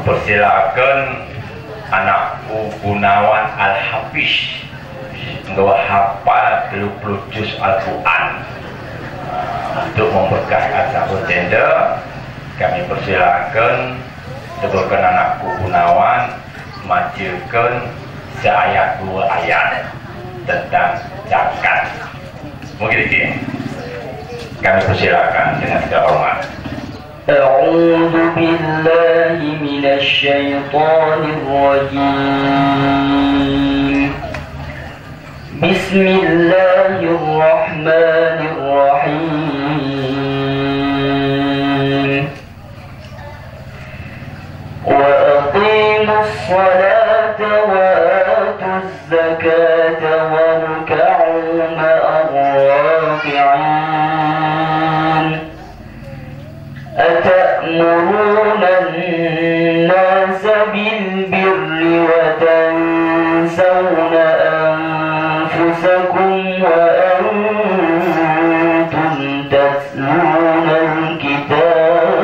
Persilakan anakku Gunawan Al-Hafiz nggawa hafal 30 juz Al-Quran untuk memberkahi acara tenda. Kami persilakan teguhkan anakku Gunawan majukan seayat 2 ayat tentang zakat. Mungkin ini kami persilakan dengan segala hormat. أعوذ بالله من الشيطان الرجيم بسم الله الرحمن الرحيم وأقيموا الصلاة وآتوا الزكاة واركعوا مع الراكعين أتأمرون الناس بالبر وتنسون أنفسكم وأنتم تتلون الكتاب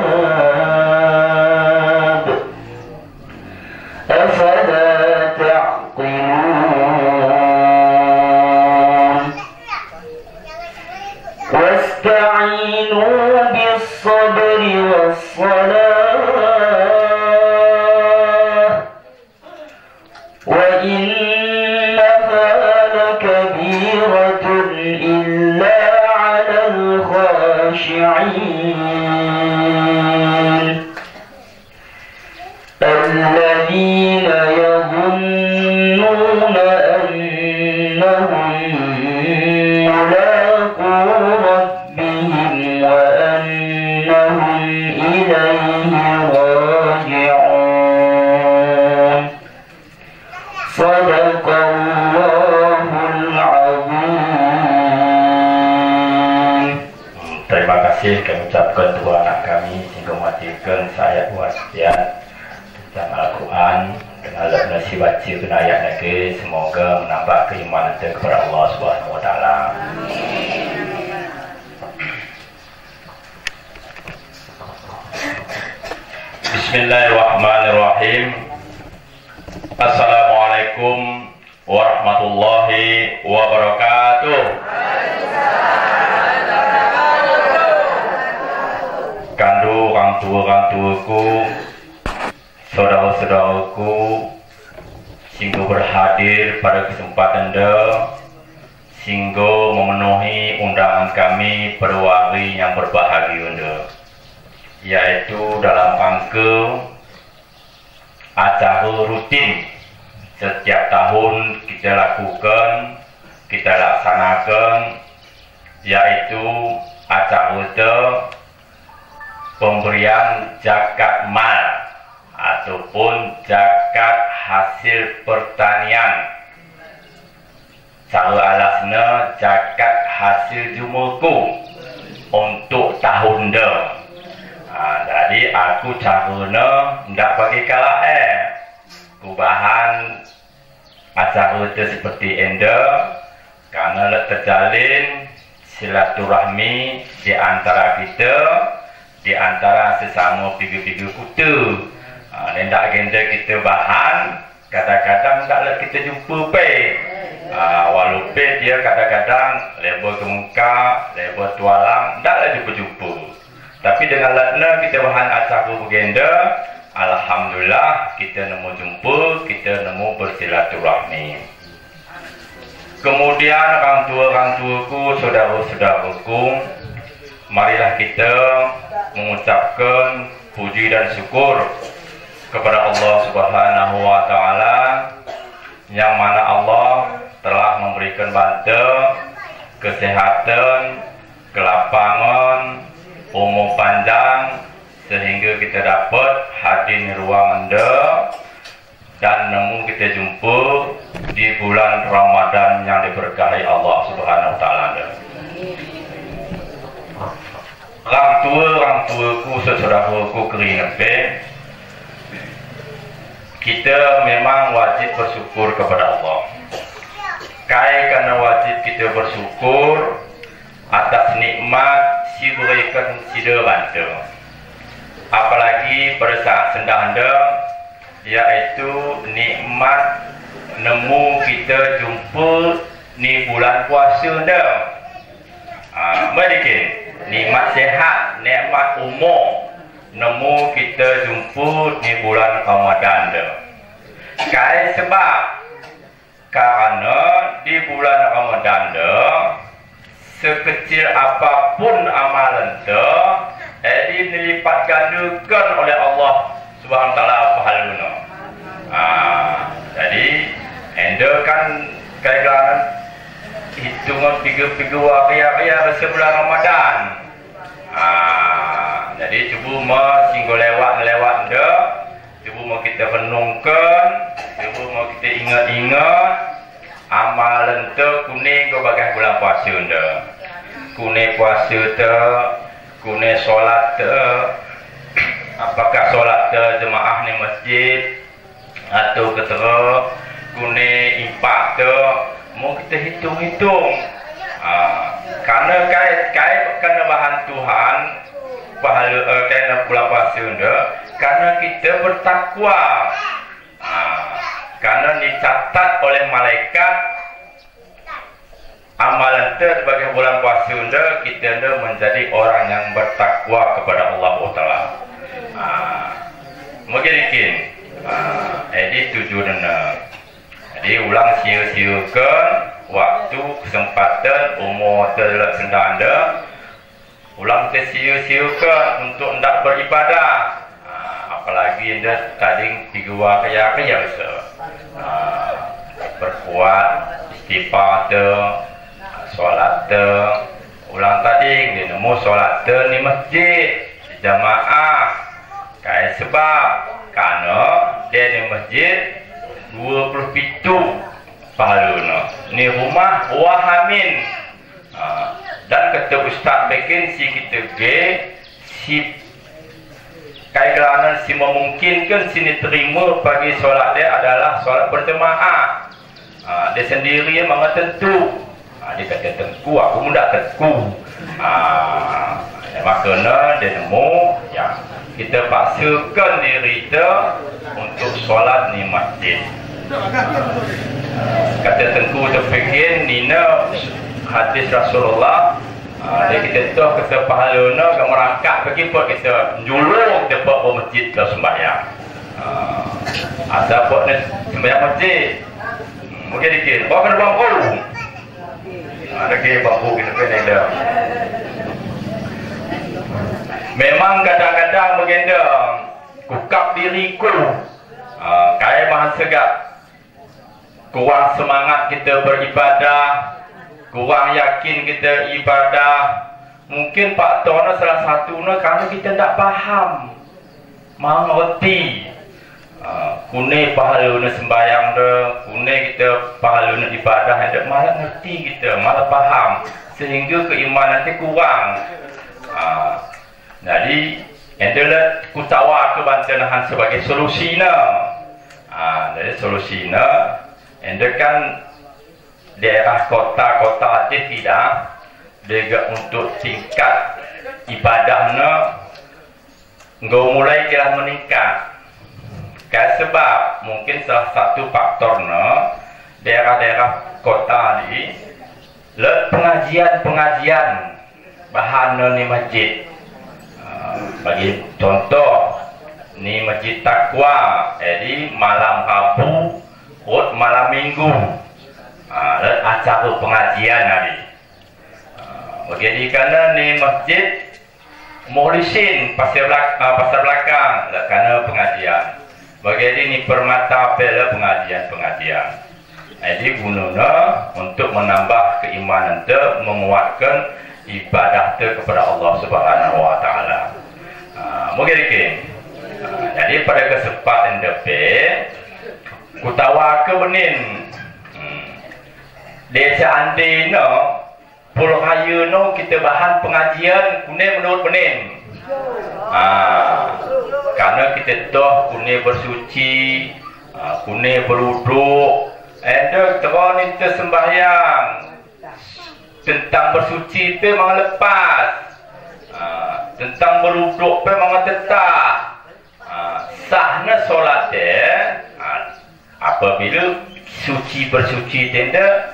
أفلا تعقلون واستعينوا بالصبر والصلاة وإنها لكبيرة إلا على الخاشعين الذين يظنون أنهم ملاقو ربهم وأنهم إليه راجعون صدق الله العظيم. Terima kasih kami ucapkan dua anak kami sehingga matikan saya wasiat tentang Al-Quran dengan nasi baca kena ayat lagi, semoga menambah keimanan kita kepada Allah Subhanahu wa taala. Bismillahirrahmanirrahim. Assalamualaikum warahmatullahi wabarakatuh. Kandu orang tuaku, saudara-saudaraku, sehingga berhadir pada kesempatan sehingga memenuhi undangan kami pada hari yang berbahagia, yaitu dalam rangka acara rutin setiap tahun kita lakukan, kita laksanakan, yaitu acara pemberian zakat mal ataupun zakat hasil pertanian. Cara alasnya zakat hasil jumurku untuk tahun jadi aku caranya tidak bagi kalah perubahan acara itu seperti karena terjalin silaturahmi di antara kita, di antara sesama pigu-pigu kutu. Tidak agenda kita bahan, kadang-kadang tidaklah kita jumpa walaupun dia kadang-kadang lebar ke muka, lebar tualang, tidaklah jumpa-jumpa. Tapi dengan lakna kita bahan acara agenda, alhamdulillah kita nemu jumpa, kita nemu bersilaturahmi. Kemudian orang tuaku, saudara-saudaraku, marilah kita mengucapkan puji dan syukur kepada Allah Subhanahu wa taala, yang mana Allah telah memberikan bantuan kesehatan, kelapangan, umur panjang sehingga kita dapat hadir di ruang dan nemu kita jumpa di bulan Ramadan yang diberkahi Allah Subhanahu wa taala. Orang tuaku, saudaraku kering kita memang wajib bersyukur kepada Allah. Karena wajib kita bersyukur atas nikmat si berikan si bantu. Apalagi pada saat sedang iaitu nikmat nemu kita jumpa ni bulan puasa dah. Mungkin nikmat sehat, nikmat umur nemu kita jumpa ni bulan Ramadan dah. Kai sebab karena di bulan Ramadan dah sekecil apapun amalan dah dilipat gandakan oleh Allah Subhanahu wa taala pahalanya. Jadi anda kan kailangan hitungan 3 hari sebulan Ramadan. Jadi cuba singgah lewat anda, cuba mau kita renungkan, cuba mau kita ingat-ingat amalan tu kuning ke bagai bulan puasa anda. Kuning puasa tu, kuning solat tu, apakah solat tu jemaah ni masjid atau ketera kuning impak tu, mau kita hitung-hitung. Karena kena bahan Tuhan pahala kena bulan puasa anda, karena kita bertakwa. Karena dicatat oleh malaikat amalan itu sebagai bulan puasa anda, kita menjadi orang yang bertakwa kepada Allah Taala. Mungkin jadi tujuan anda. Jadi ulang sia-siakan waktu, kesempatan, umur terlalu sendak anda. Ulang sia-siakan untuk hendak beribadah. Apalagi anda tadi 3 hari biasa. Berkuat istighfar tu, solat tu. Ulang tadi dia nemu solat tu ni masjid jamaah. Kai sebab karena dia ni masjid 27 pahalanya. Ni rumah wahamin. Dan kata ustaz bikin si kita si kailangan si memungkinkan sini terima pagi solat dia adalah solat berjemaah. Dia sendiri memang tentu. Dia kata tengku, aku pun tak tengku. Makanya dia nemu yang kita paksakan diri kita untuk solat ni masjid. Kata tengku terfikir Nina hadis Rasulullah. Dia kita tahu kata pahalanya yang merangkak pergi buat kita julung kita buat masjid ke sembahyang. Ada buat ni sembahyang masjid. Mungkin dikit. Bawa kena bambu. Ada ke bambu kita kena dah. Memang kadang-kadang begenda kukap diriku. Kaya mahan segak. Kurang semangat kita beribadah, kurang yakin kita ibadah. Mungkin faktornya salah satunya karena kita tak faham, mau ngerti. Kune pahalanya sembahyang dah, kune kita pahalanya ibadah ada malah ngerti kita, malah faham, sehingga keimanan kita kurang. Jadi adalah kutawa kebantuan sebagai solusinya. Jadi solusinya anda kan daerah kota-kota aja tidak juga untuk tingkat ibadahnya enggak mulai kira meningkat. Sebab mungkin salah satu faktornya daerah-daerah kota ini pengajian bahan ni masjid. Bagi contoh ni masjid takwa, jadi malam Rabu, malam Minggu acara pengajian hari. Jadi kerana ni masjid Morisin pasar belakang kerana pengajian. Bagi ni permata apel pengajian. Jadi gunanya untuk menambah keimanan tu, menguatkan ibadah tu kepada Allah Subhanahu wa taala. Mungkin jadi pada kesempatan depan kutawa ke benin desa ande no pulau raya no kita bahan pengajian kuning menurut benin. Karena kita tahu kuning bersuci, kuning berwuduk, ada terang itu sembahyang tentang bersuci itu memang lepas, tentang berwuduk itu memang tetap. Sahna solat dia apabila suci bersuci tenda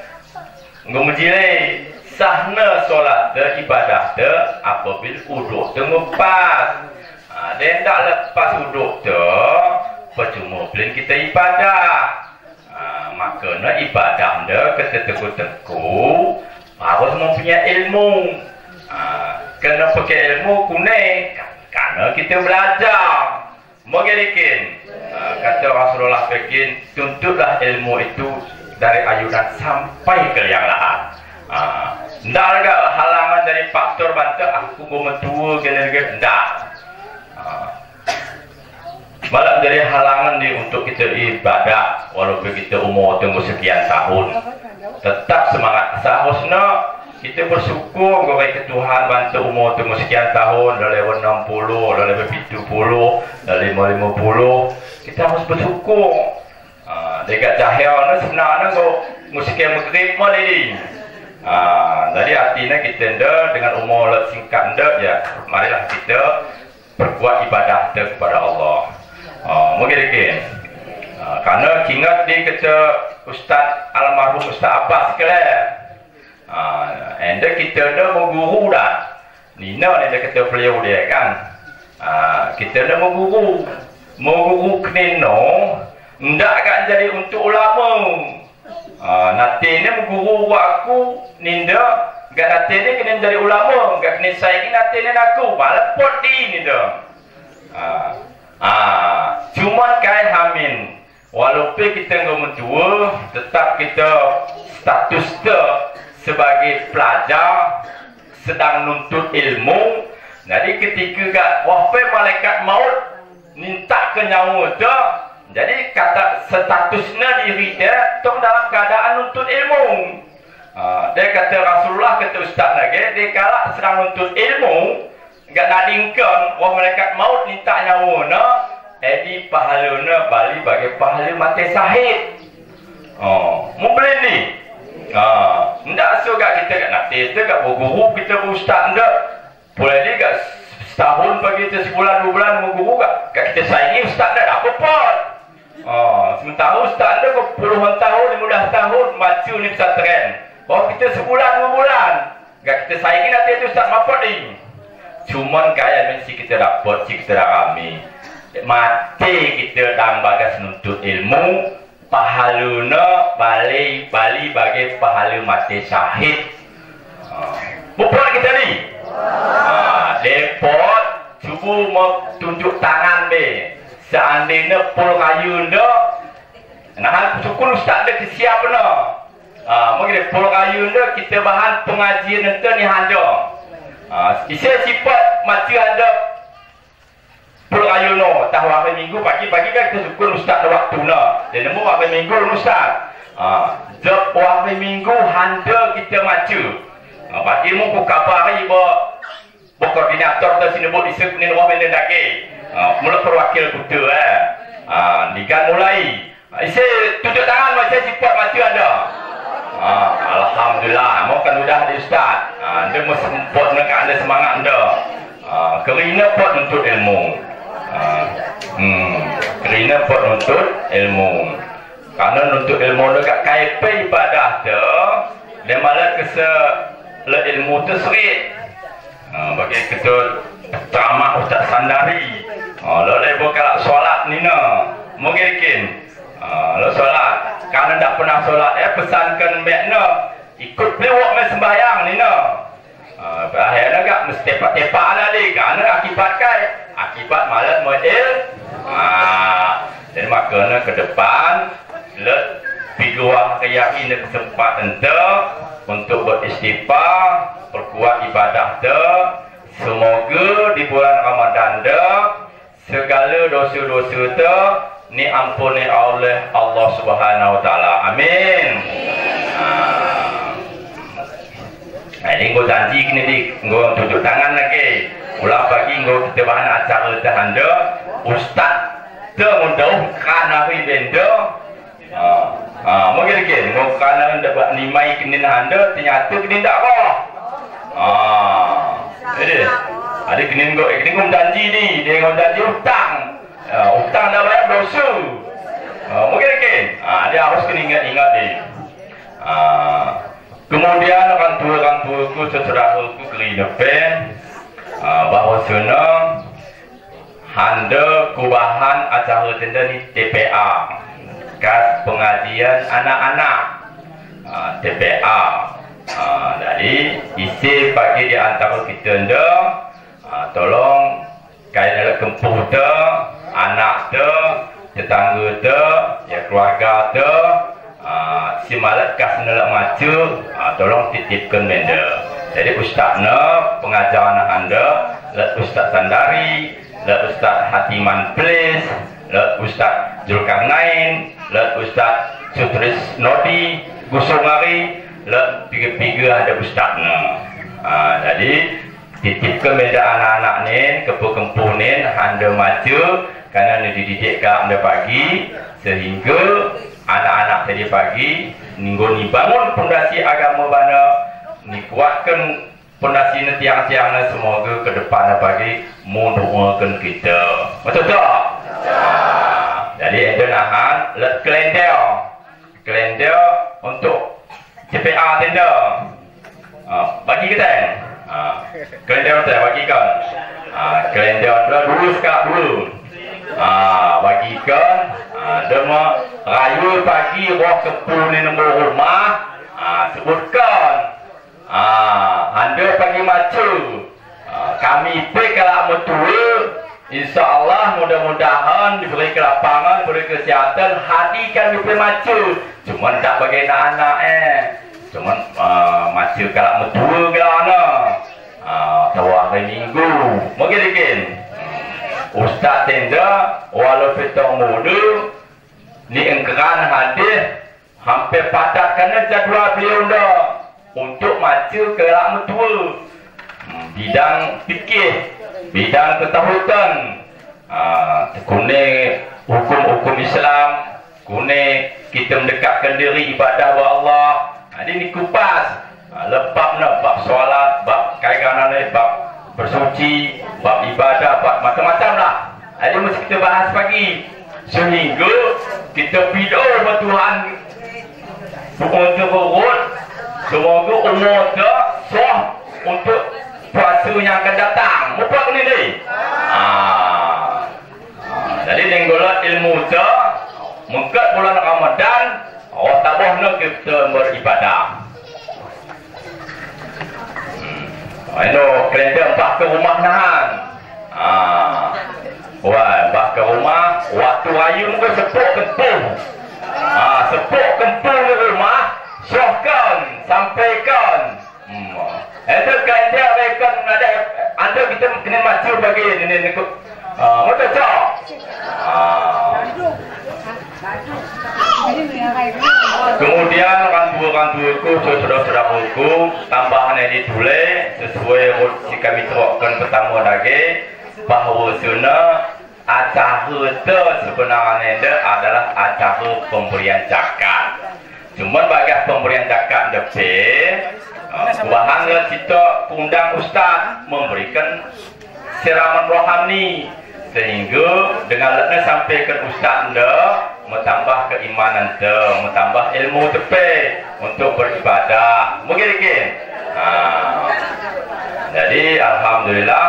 nggo menjilai sahna solat de ibadah de apabila uduk tu ngepas. Dan tak lepas uduk tu percuma pelin kita ibadah. Makanya ibadah de kita teku-teku harus mempunyai ilmu. Kena pakai ilmu kuning karena kita belajar. Mengerikan. Kata Rasulullah bikin tuntutlah ilmu itu dari ayunan sampai ke yang lain. Tidak ada halangan dari faktor bantu aku mentua gini-gini. Tidak. Malah dari halangan untuk kita ibadah walaupun kita umur tunggu sekian tahun. Tetap semangat. Seharusnya kita bersyukur kepada Tuhan bantu umur tunggu sekian tahun, dah lewat 60, dah lewat 70, dah 50. Kita harus bersyukur. Dekat cahaya sebenarnya sekian maghrib mana ini. Jadi artinya kita dengan umur singkat ya, marilah kita berbuat ibadah kepada Allah. Mungkin karena ingat di kata Ustaz almarhum Ustaz Abbas sekalian. Anda kita dah mengguru dah. Nina ni dia kata beliau dia kan. Kita dah mengguru keneno ndak akan jadi untuk ulama. Nanti ni mengguru aku ninda gak nanti ni kena jadi ulama, gak kena saya ni nanti ni aku malah pot di ninda. Cuma kai hamin walaupun kita enggak mentua tetap kita status kita sebagai pelajar sedang nuntut ilmu. Jadi ketika gak wafat malaikat maut minta ke nyawa tu, jadi kata statusnya diri dia tu dalam keadaan nuntut ilmu. Dia kata Rasulullah kata Ustaz lagi, dia kalau sedang nuntut ilmu gak nadingkan wah malaikat maut minta nyawa na, jadi pahalanya balik bagi pahala mati syahid. Mungkin ni. Ndak suka kita kat nanti itu kat guru kita ustaz ndak. Boleh dia kat setahun bagi kita sebulan 2 bulan guru kat kita saingi ustaz ndak apa pun. Sementara ustaz ndak kau puluhan tahun 15 tahun maju ni pesantren. Bahawa kita sebulan 2 bulan kat kita saingi nanti itu ustaz apa ni. Cuman kaya mesti kita dapat si kita rami. Mati kita dalam bagas nuntut ilmu, pahaluna bali bagi pahala mati syahid. Bukan kita ni. Depot cuba mau tunjuk tangan be. Seandainya pul kayu ndak, nah syukur ustaz dah siap na. Mungkin pul kayu ndak kita bahan pengajian nanti ni handa. Isi sifat mati anda pul kayu no. Tahu hari minggu pagi-pagi kan kita syukur ustaz ada waktu na. Dan nemu hari minggu ustaz. Jep hari minggu handa kita maju. Pagi mu ku kabar ibu koordinator tu sini buat disebut ni nama benda lagi. Mula perwakil kuda digan mulai. Isi tunjuk tangan macam sifat maju anda. Alhamdulillah, mau kan sudah ada ustaz. Dia mesti sempat nak ada semangat anda. Kerana pot untuk ilmu. Kerana pot untuk ilmu. Karena untuk ilmu dekat KP ibadah tu, dia malah kesa le ilmu tu serit. Bagi kita ceramah Ustaz Sandari. Lalu dia kalau solat ni na, mungkin. Lalu solat, karena tak pernah solat, pesankan makna ikut pelawak main sembahyang ni na. Akhirnya tak mesti tepak-tepak lagi, karena akibat malas model. Jadi makanya ke depan, let figurah keyakinan kesempatan tu untuk beristighfar, perkuat ibadah tu. Semoga di bulan Ramadan tu segala dosa-dosa tu ni ampuni oleh Allah Subhanahu Wa Taala. Amin. Ini nggo janji kini di nggo tunjuk tangan lagi. Ulang pagi nggo kita bahan acara terhanda ustaz tu mundur kana ri benda. Mungkin nggo kana dapat nimai kini handa ternyata kini tak apa. Jadi ada kini nggo janji ni, dia nggo janji hutang. Hutang dah bayar dosa. Mungkin Dia harus kena ingat ni. Kemudian orang tuaku saudaraku keri depan bahawa senang handa kubahan acara tenda ni TPA, kas pengajian anak-anak, TPA. Jadi isi bagi di antara kita nda, tolong kaya dalam kempuh tu, anak tu, tetangga tu, ya keluarga tu, si malat kas nak maju, tolong titipkan benda. Jadi ustaz nak pengajar anak anda, let ustaz Sandari, let ustaz Hatiman Place, let ustaz Zulkarnain, let ustaz Sutris Nodi, Gusumari, let tiga-tiga ada ustaz nak. Jadi titipkan benda anak-anak ni, kempuh-kempuh ni, anda maju, kerana dididik ke anda pagi, sehingga anak-anak tadi pagi minggu ni bangun pondasi agama bana ni kuatkan pondasi ni tiang-tiang semoga ke depan bagi mendoakan kita. Betul tak? Jadi ada nahan let kalender untuk TPA tenda. Bagi kita kalender saya bagikan. Kalender dulu sekali dulu. Bagikan dema rayu pagi roh kepul ni nombor rumah, sebutkan anda pagi maju, kami kalau mentua, insyaAllah mudah-mudahan diberi kelapangan, diberi kesihatan, hati kami pergi maju. Cuma tak bagi anak-anak cuma maju kalau mentua kalau anak tahu hari minggu mungkin Ustaz tenda walau petang muda ni engkeran hadir hampir padat kerana jadual beliau dah untuk maju ke alam mentua, bidang fikir, bidang ketahuan, kuning hukum-hukum Islam, kuning kita mendekatkan diri ibadah kepada Allah. Jadi ni kupas lebab nak bab solat, bab kaitan ni, bab bersuci, bab ibadah, bab macam-macam lah. Jadi mesti kita bahas pagi sehingga kita video kepada Tuhan bukan terurut. Semoga umur tu sah untuk puasa yang akan datang. Mupak ni ni. Jadi dengan ilmu tu mengkat bulan Ramadan, tabah nak kita beribadah. Ini kalender mbah ke rumah nahan. Mbah ke rumah, waktu raya mungkin sepuk kempuh. Sepuk kempuh di rumah, syahkan, sampaikan. Itu kalender rekan ada, anda kita kena maju bagi ini. Betul tak? Kemudian orang tua-ku, saudara-saudaraku, tambahan yang ditulis sesuai si kami terapkan pertama lagi bahawa acara itu sebenarnya adalah acara pemberian zakat. Cuma bagi pemberian zakat depan, bahannya kita undang ustaz memberikan siraman rohani sehingga dengan letnya sampaikan ustaz anda mentambah keimanan tu, mentambah ilmu tepi untuk beribadah. Mungkin. Jadi alhamdulillah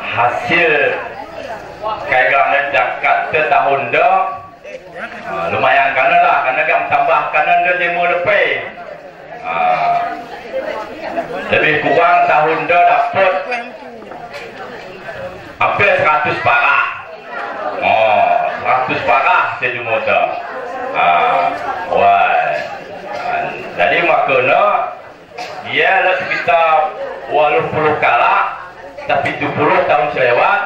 hasil kaitan zakat tahun dah lumayan lah kerana kan tambah kanan dia 5 lebih. Lebih kurang tahun dah dapat hampir 100 parak. 100 parak sejumlah tu. Jadi makanya dia sekitar 80 kalak tapi 70 tahun selewat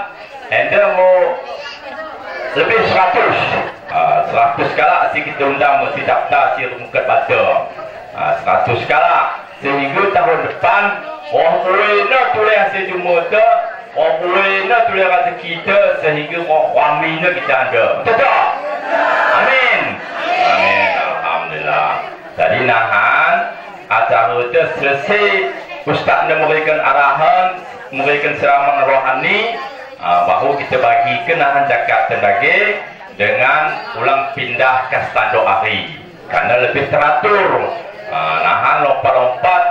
anda mau lebih 100 kalak si kita undang mesti daftar si Rumkat Bata 100 kalak sehingga tahun depan orang boleh nak tulis hasil jumlah tu, orang boleh nak tulis kata kita sehingga orang waminya kita ada. Betul tak? Amin. Amin. Alhamdulillah. Jadi nahan acara itu selesai, ustaz dah memberikan arahan, memberikan siraman rohani, bahawa kita bagi kenahan zakat terbagi dengan ulang pindah ke standar hari karena lebih teratur. Nahan lompat-lompat,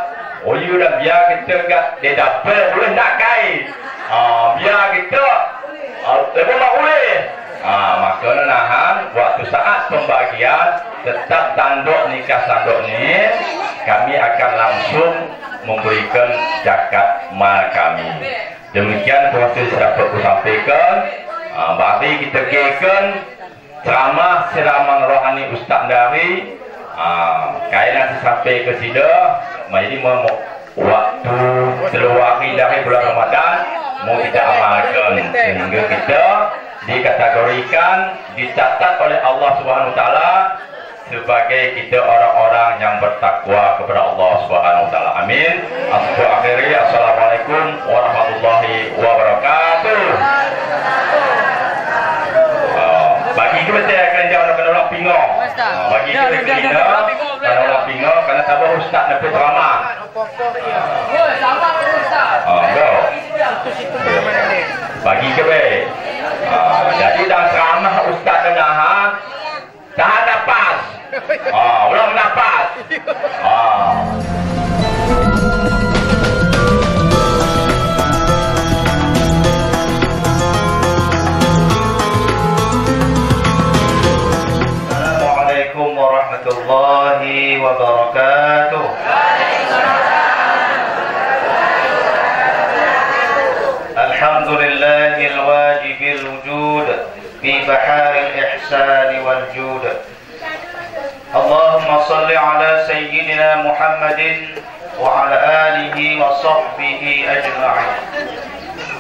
oh you dah biar kita kat dia dapat boleh nak kait. Biar kita lebih tak boleh. Maka nahan waktu saat pembagian tetap tanduk nikah tanduk ni kami akan langsung memberikan zakat mal kami. Demikian proses dapat aku sampaikan. Mari kita gekan ceramah ceramah rohani Ustaz dari kaya nanti sampai ke sini. Jadi waktu seluar hari dari bulan Ramadan mau kita amalkan sehingga kita dikategorikan dicatat oleh Allah Subhanahu Wa Taala sebagai kita orang-orang yang bertakwa kepada Allah Subhanahu Wa Taala. Amin. Akhiri, assalamualaikum warahmatullahi wabarakatuh. Bagi kita akan jauh nak orang pingau. Bagi kita orang pingau kerana tabah ustaz nak ceramah. Bagi kita. Jadi dah ceramah ustaz dengar tahan nafas. Ulang nafas. Assalamualaikum warahmatullahi wabarakatuh. Alhamdulillahil wajibil wujud bi baharil ihsani wal jud. Allahumma salli ala sayyidina Muhammadin wa ala alihi wa sahbihi ajma'in.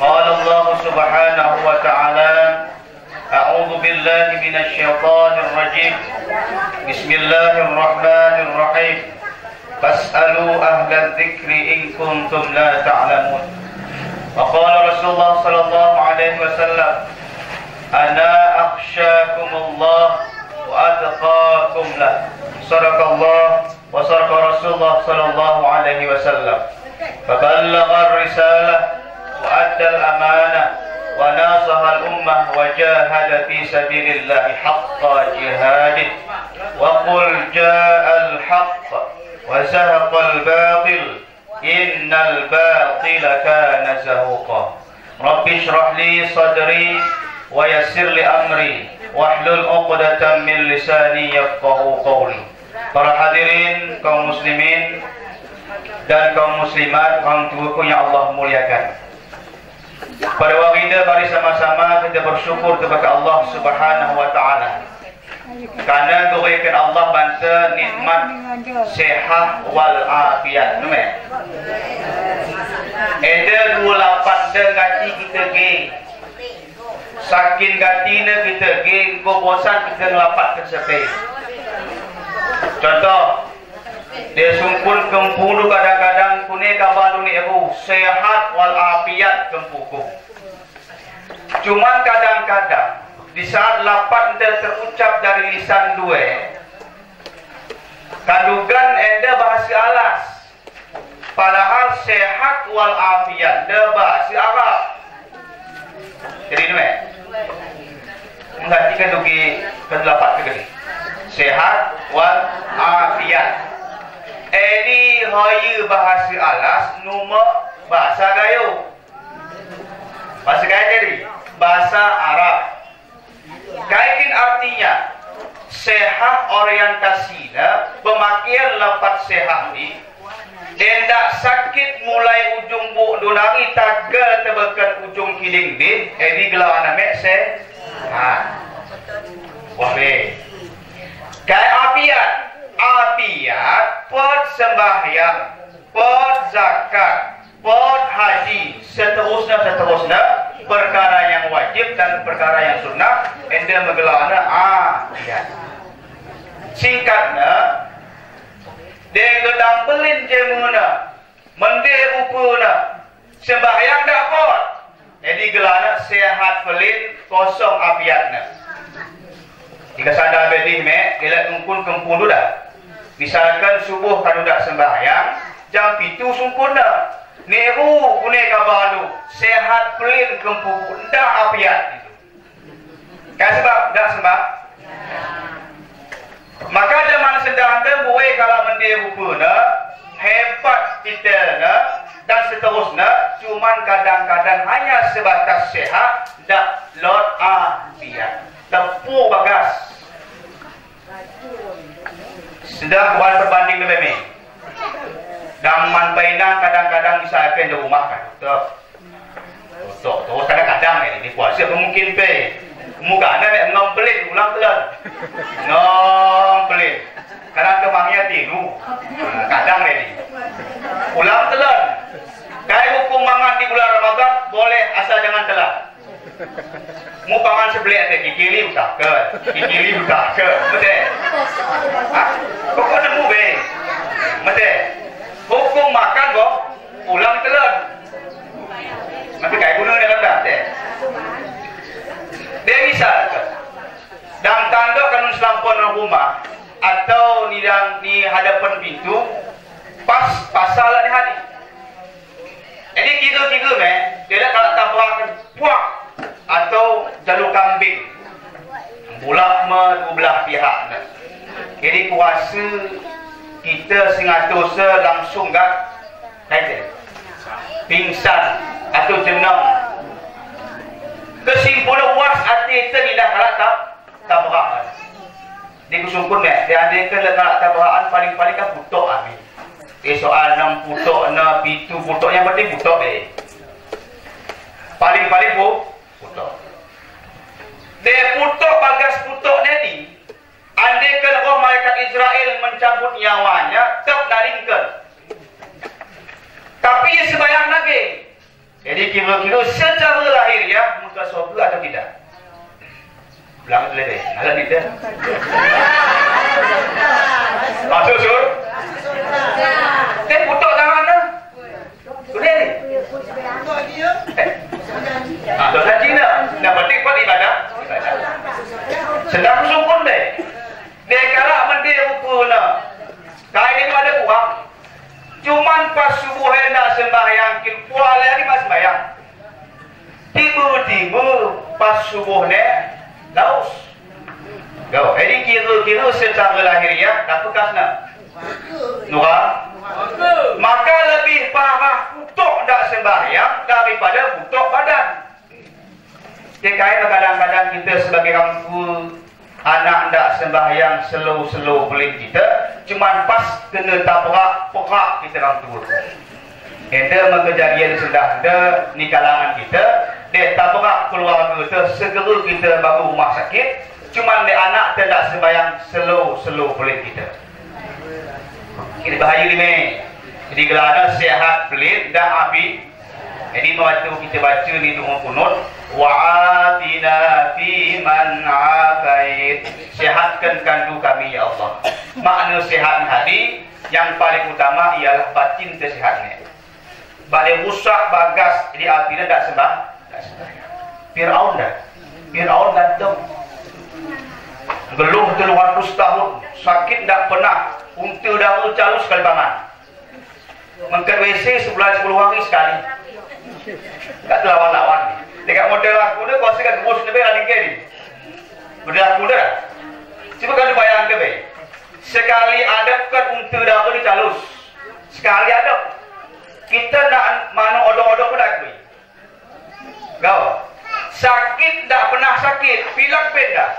Qala Allah subhanahu wa ta'ala, a'udzu billahi minasy syaithanir rajim. Bismillahirrahmanirrahim. Fas'alu ahla dzikri in kuntum la ta'lamun. Wa qala Rasulullah sallallahu alaihi wasallam, ana akhsyakumullah wa atqakum lah. Sadaqallah wa sadaqa Rasulullah sallallahu alaihi wasallam. Faballagha ar-risalah wa adda al-amanah wa nasaha al-ummah wa jahada fi sabilillahi haqqa jihadih. Wa qul jaa al-haqq wa zahaqa al-batil innal batila kana zahuqa. Rabbi shrah li sadri wa yassir li amri wahlul 'uqdatam min lisani yafqahu qawli. Para hadirin kaum muslimin dan kaum muslimat, orang tuaku yang Allah muliakan. Pada waktu ini mari sama-sama kita bersyukur kepada Allah Subhanahu wa taala. Karena diberikan Allah bantu nikmat sehat wal afiat. Ada dua lapan gati kita ge. Sakin gatina kita ge, kau bosan kita ngelapat ke sepe. Contoh, dia sungkun kempulu kadang-kadang kune kabalu ni ibu sehat wal afiat kempuku. Cuma kadang-kadang di saat lapat dia terucap dari lisan dua, kandungan ada bahasa alas. Padahal sehat wal afiat dia bahasa Arab. Jadi ni mengerti kandugi kedelapat kegeli. Sehat wal afiat. Ini hanya bahasa alas, nama bahasa gayo. Bahasa gayo jadi bahasa Arab. Kaitin artinya sehat orientasinya pemakaian lapat sehat ni. Dendak sakit mulai ujung buk dunari tagal tebakan ujung kiling bin. Ini gelar nama sehat. Wah be. Kai afiat. Afiat, pot sembahyang, pot zakat, pot haji, seterusnya perkara yang wajib dan perkara yang sunnah, enda menggelarnya afiat. Singkatnya, dia gedang pelin jemuna, mendir upuna, sembahyang dak pot, jadi gelarnya sehat pelin, kosong afiatnya. Jika sadar bedih dia tungkun kempun dah. Misalkan subuh kan dah sembahyang, jam 7 sungkun dah. Neru kune kabalu, sehat pelin kempun dah apiat itu. Kan sebab? Tak sebab? Maka zaman sedang tu buai kalau mendia rupa na, hebat kita na, dan seterusnya, cuman kadang-kadang hanya sebatas sehat, dak lot afiat. Tepuk bagas. Sedang buat perbanding lebih ni. Dan manpainang kadang-kadang misalkan di rumah kan. Tutup. Terus kadang-kadang ni puasa mungkin pe. Muka anda ngom pelit ulang telan. Ngom pelit. Kadang kemangnya tidur. Kadang ni. Ulang telan. Kayak hukum mangan di bulan Ramadan boleh asal jangan telan. Mu pangan sebelah ada kikili utak ke. Kikili utak ke. Betul. Ha? Kok kau nemu be? Betul. Hukum makan kok ulang telan. Nanti kayak guna dalam dah. Dia misalkan dalam tanda kanun selampon rumah atau di hadapan pintu pas pasal ni hari. Jadi tiga-tiga dia kalau tabrakan puak atau jalur kambing bulak dua belah pihak. Jadi kuasa kita singatosa langsung gak kata pingsan atau jenam. Kesimpulan was hati kita tidak kalah tabrakan. Di kusungkun dia ada ke letak tabrakan paling-paling kan putuk amin. Soal 6 putuk, 6 pitu putuk yang penting putuk paling-paling putuk. Dia putuk bagas putuk ni andaikan roh malaikat Israel mencabut nyawanya tetap naringkan. Tapi sebayang lagi. Jadi kira-kira secara lahiriah muka surga atau tidak? Bilang lebih. Ada tidak? Masuk sur. Dia putuk tangan dah. Boleh ni? Dosa Cina. Yang penting buat ibadah. Sedang sungkun deh. Dia kalah mendia rupa lah. Kain itu ada kurang. Cuman pas subuh hendak sembahyang pual hari pas sembahyang. Tiba-tiba pas subuh ni laus. Kau, jadi kira-kira secara lahiriah tak bekas nak. Nura. Maka lebih parah putuk tak sembahyang daripada putuk badan. Dia kaya kadang-kadang kita sebagai orang tua anak tak sembahyang slow-slow pelik kita, cuman pas kena tabrak perak kita orang tua. Kita kejadian sudah ada di kalangan kita, dia tabrak keluarga kita, segera kita baru rumah sakit, cuman dia anak tidak sembahyang slow-slow pelik kita. Ini bahaya ni. Jadi kalau ada sehat pelit dan api, jadi waktu kita baca ni doa kunut, wa'atina fi man afait, sehatkan kandu kami ya Allah. Makna sehat tadi yang paling utama ialah batin kesehatannya. Balik rusak bagas di apinya tak sembah. Fir'aun gantung geluh 300 tahun sakit tak pernah, unta darah calus sekali pangan, mengkat WC sebulan 10 hari sekali. Tak lawan-lawan. Dekat model aku ni kuasa kan bos ni ada ni. Model aku dah. Cuba kau bayang ke be. Sekali adapkan unta darah ni calus. Sekali adap. Kita nak mana odong-odong pun tak boleh. Kau sakit tak pernah sakit, pilek pun dah.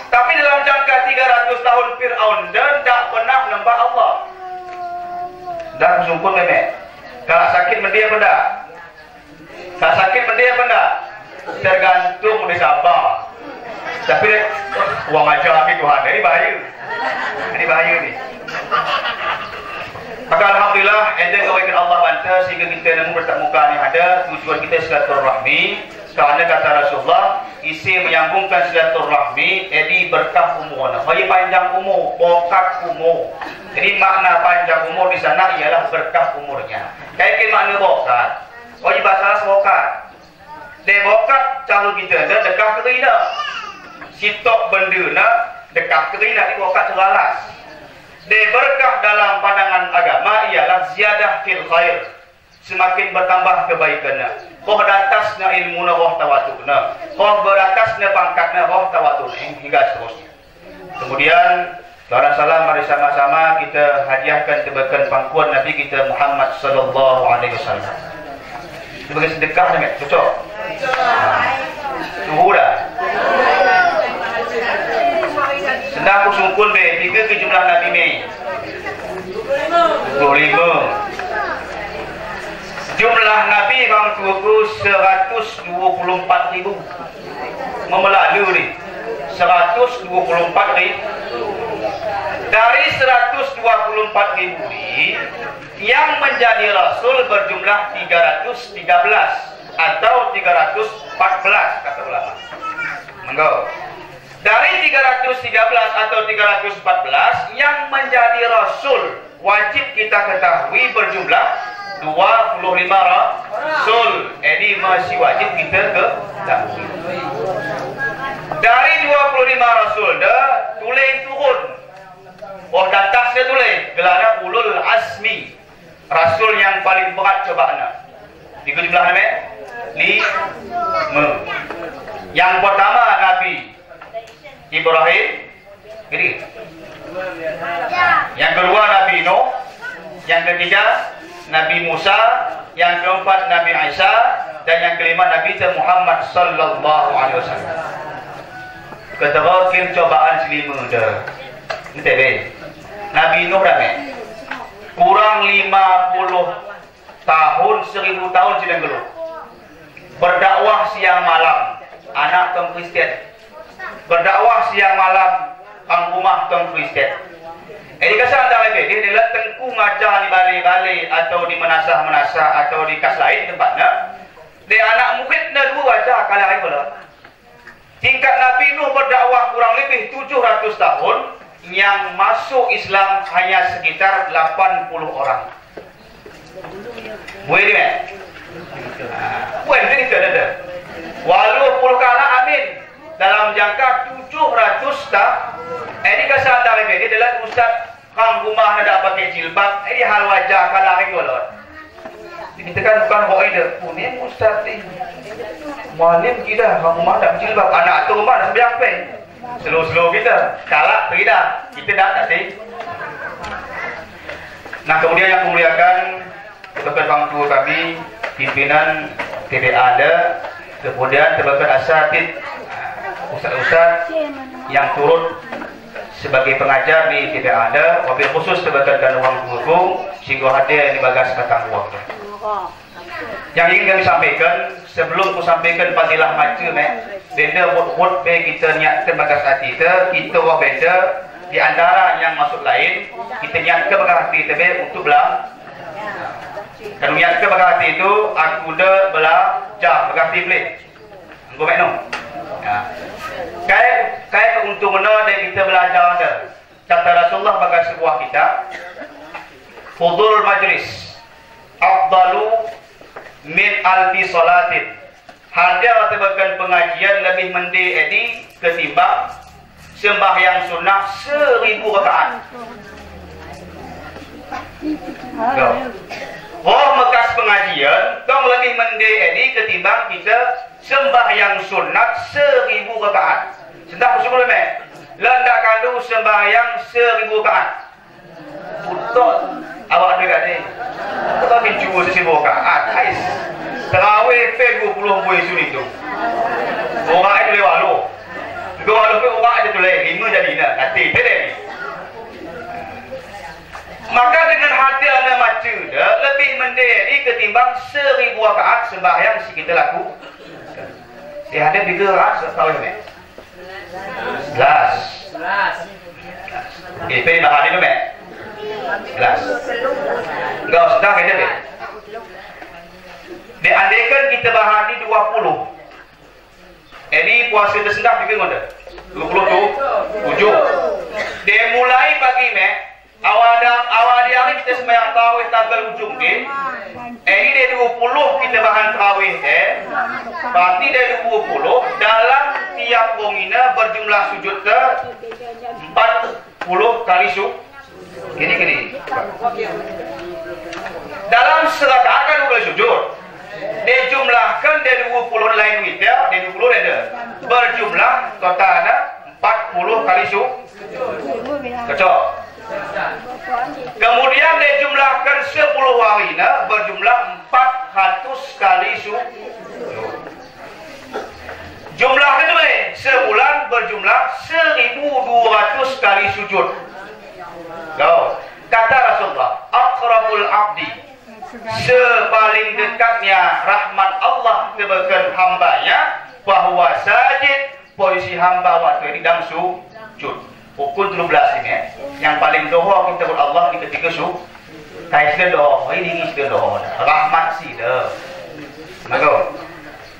Tapi dalam jangka 300 tahun Fir'aun dan tak pernah nampak Allah. Dan sumpun memek. Kalau sakit mendia apa tak? Tak sakit mendia apa tak? Tergantung dia sabar. Tapi uang ajar habis Tuhan. Ini bahaya. Ini bahaya ni. Maka Alhamdulillah, ada kebaikan Allah bantu sehingga kita nemu bertemu muka ni ada. Tujuan kita silaturahmi. Kerana kata Rasulullah, isi menyambungkan silaturahmi, jadi berkah umur. Bagi panjang umur, bokat umur. Jadi makna panjang umur di sana ialah berkah umurnya. Kayak makna bokat. Bagi bahasa bokat. Dia bokat cara kita dah dekat kerina. Sitok benda nak dekat kerina ni bokat teralas. Dia berkah dalam pandangan agama ialah ziyadah fil khair. semakin bertambah kebaikannya. Koh datasnya ilmu roh tawatukna, koh beratasnya pangkatnya roh tawatukna hingga seterusnya. Kemudian Salam salam, mari sama-sama kita hadiahkan tebakan pangkuan Nabi kita Muhammad sallallahu alaihi wasallam. Sebagai sedekah ni, cocok. Tunggu dah. Sedang aku sungkul be, 3 ke jumlah Nabi ni. 25. Jumlah Nabi bang tuaku 124,000. Memelalu ni. 124,000. Dari 124,000 ini yang menjadi Rasul berjumlah 313 atau 314 kata ulama. Monggo. Dari 313 atau 314 yang menjadi Rasul wajib kita ketahui berjumlah 25 Rasul. Ini masih wajib kita ketahui. Dari 25 Rasul dah tulis turun. Oh datasnya tulis gelarnya ulul azmi, Rasul yang paling berat cobaannya. 3 jumlah nama 5. Yang pertama Nabi Ibrahim, jadi. Yang kedua Nabi Nuh, yang ketiga Nabi Musa, yang keempat Nabi Isa, dan yang kelima Nabi Muhammad sallallahu alaihi wasallam. Keterakhir cobaan selima dah. Ini Nabi Nuh dah kurang 50 tahun, 1000 tahun sedang geluh. Berdakwah siang malam, anak tong Kristen. Berdakwah siang malam, ang rumah tong Kristen. Ini kasih anda lebih, dia adalah tengku ngajar di balai-balai atau di menasah-menasah atau di kas lain tempatnya. Dia anak muridnya 2 wajah kalah lain pula. Tingkat Nabi Nuh berdakwah kurang lebih 700 tahun. Yang masuk Islam hanya sekitar 80 orang. Boleh ni? Boleh ni kita ada. Walau kala amin dalam jangka 700 tahun. Ini kasih anda lebih. Dia adalah ustaz kang rumah ada pakai jilbab. Ini hal wajah kalah golot. Kita kan bukan hoider. Ini ustaz ni. Malim kita kang rumah ada jilbab. Anak tu rumah dah sembiang pe. Slow-slow kita, kalak tidak, kita dah nanti. Nah kemudian yang memuliakan tebakan bangku kami, pimpinan TPA ada, kemudian tebakan asatid, ustaz-ustaz yang turut sebagai pengajar di TPA ada, wabil khusus tebakan dan uang buku, sehingga hadir di bagas batang uang. Yang ingin kami sampaikan, sebelum ku sampaikan fadilah maca benda word kita niatkan bagas hati kita wah benda di antara yang masuk lain kita niatkan bagas hati kita untuk belajar. Kalau niatkan bagas hati itu aku dah belajar bagas hati boleh. Engkau makno. Kai keuntungan dari kita belajar ada. Kata Rasulullah bagas sebuah kitab Fudul Majlis afdalu min alfi salatin. Ada tebakan pengajian lebih mendek ketimbang sembahyang sunnah 1000 rakaat. Oh mekas pengajian kau lebih mendek ketimbang kita sembahyang sunat 1000 rakaat. Sendak usul boleh mek? Lendak kandu sembahyang 1000 rakaat. Betul. Awak ada kat ni. Kau tak cuba 1000 rakaat. Ais. Terawih pe 20 buih sunit tu. Orang itu lewat lu. Dua lu pe orang ada tu leh 5 jadi nak. Nanti pedek. Maka dengan hati anda maca dah lebih mendek ketimbang 1000 rakaat sembahyang si kita laku. Dia ada 3 rakaat tahu ni. 11. Pe bahar ni tu mek. 11. Enggak sedang ada be. Diandaikan kita bahar ni 20. Ini puasa tersendak juga ngoda. 20 tu 7. Dia mulai pagi mek. Awal dia hari kita sembahyang tarawih tanggal ujung dia. Ini dia 20 kita bahan tarawih berarti dia 20 dalam tiap gomina berjumlah sujud ke 40 kali sujud. Gini. Dalam serakaat kan boleh sujud. Dijumlahkan dari 20 lain kita, dari 20 ada. Berjumlah total ada 40 kali sujud. Kecok. Kemudian dijumlahkan 10 hari berjumlah 400 kali sujud. Jumlah itu sebulan berjumlah 1200 kali sujud. Kata Rasulullah, aqrabul abdi, sepaling dekatnya rahmat Allah kepada hambanya, bahwa sajid posisi hamba waktu ini dalam sujud. Pukul 13 ini yang paling doa kita kepada Allah di ketika sujud. Kayak sudah doa, ini sudah doa, rahmat sih dah.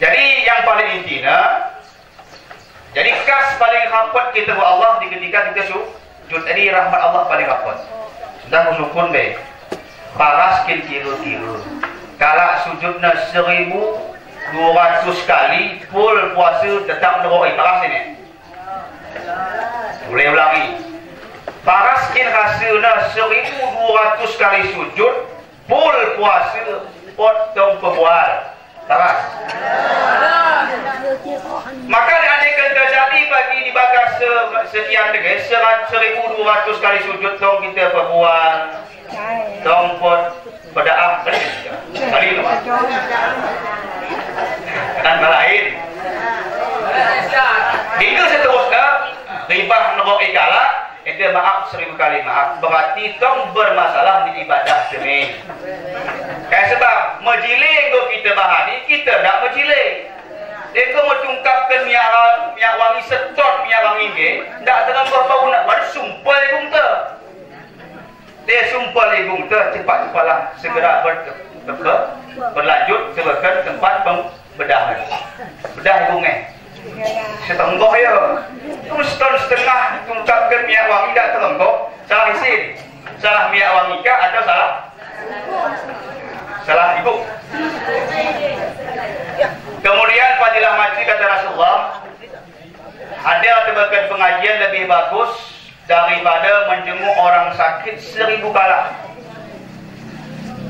Jadi yang paling intinya, jadi kas paling rapat kita kepada Allah di ketika kita sujud. Jadi rahmat Allah paling rapat. Sudah musukun be, paras kira-kira. Kalau sujudnya 1200 kali, full puasa tetap neroi paras ini. Boleh ulangi. Paras kin rasanya 1200 kali sujud, full puasa potong pebual. Paras. Maka diadakan terjadi bagi di bagas sekian degai 1200 kali sujud tong kita perbual tong pot berdaah kali itu kan lain hingga seterusnya ribah nerok ikala itu maaf 1000 kali maaf, berarti tong bermasalah di ibadah sini. Kayak sebab majiling kita bahani, kita tak majiling. Dia mencungkapkan minyak wangi setot minyak wangi ni, tak terang bau nak baru sumpah ibu tu. Dia sumpah ibu tu cepat-cepatlah segera berlanjut ke tempat pembedahan. Bedah ibu ni. Setenggok ya. Setengah tungkapkan minyak wangi tak terenggok. Salah isi. Salah minyak wangi kah atau salah ibu? Kemudian fadilah majlis kata Rasulullah, ada tebakan pengajian lebih bagus daripada menjenguk orang sakit 1000 kali.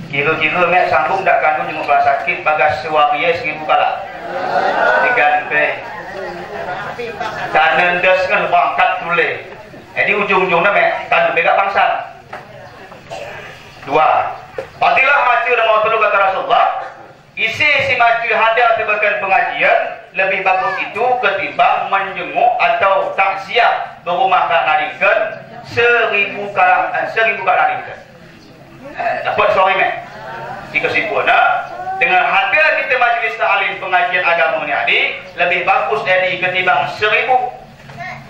Kira-kira mek sambung tak kandung jenguk orang sakit bagas sewaria 1000 kali. Diganti. Dan nendes kan bangkat tulis. Jadi ujung-ujungnya mek kandung bega pangsan. 2. Fadilah majlis dan mau telu kata Rasulullah, isi maju hadir tebakan pengajian lebih bagus itu ketimbang menjenguk atau takziah berumah kat naringkan 1000 kali naringkan. Dapat suara ini. Jika simpulnya dengan hadir kita majlis ta'lim pengajian agama ini lebih bagus dari ketimbang 1000.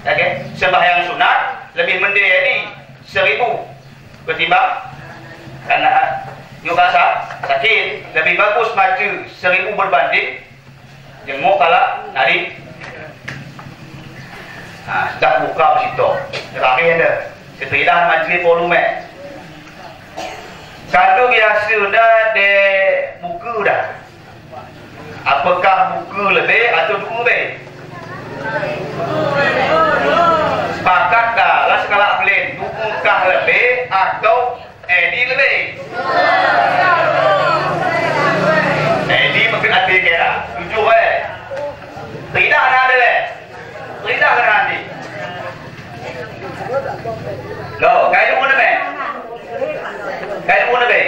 Okay? Sembahyang sunat lebih mendek dari 1000 ketimbang karena juga sakit lebih bagus maju 1000 berbanding jenguk kala nari. Dah buka situ terakhir ada keteridahan majlis volume kalau biasa dah de buku dah, apakah buku lebih atau buku lebih? Sepakat dah lah sekala plan buku kah lebih atau edi lebih? Edi mungkin hati kira tujuh tidak ada tidak ada nanti lo kayu mana be kayu mana be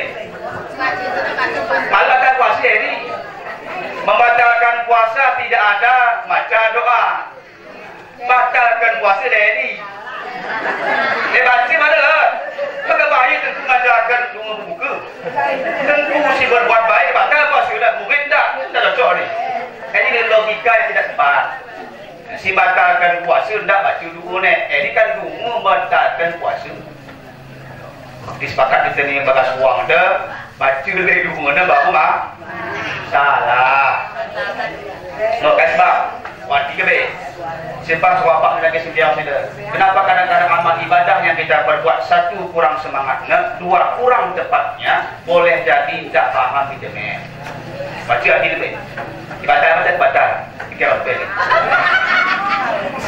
membatalkan puasa ini membatalkan puasa tidak ada baca doa batalkan puasa ini baca mana lah maka bahaya tentu mengajarkan rumah buku tentu mesti berbuat baik batal puasa sudah murid tak cocok ni. Ini logika yang tidak tepat. Si batalkan puasa tidak baca dulu ni. Ini kan dulu batalkan puasa. Disepakat kita ni bakas uang dah baca dari dulu ni baru mah salah. No kan sebab wati ke be. Sebab sahabat lagi sedia sudah. Kenapa kadang-kadang amal ibadah yang kita perbuat satu kurang semangatnya, dua kurang tepatnya, boleh jadi tak faham kita ni. Baca hati lebih. Batal. Fikir betul.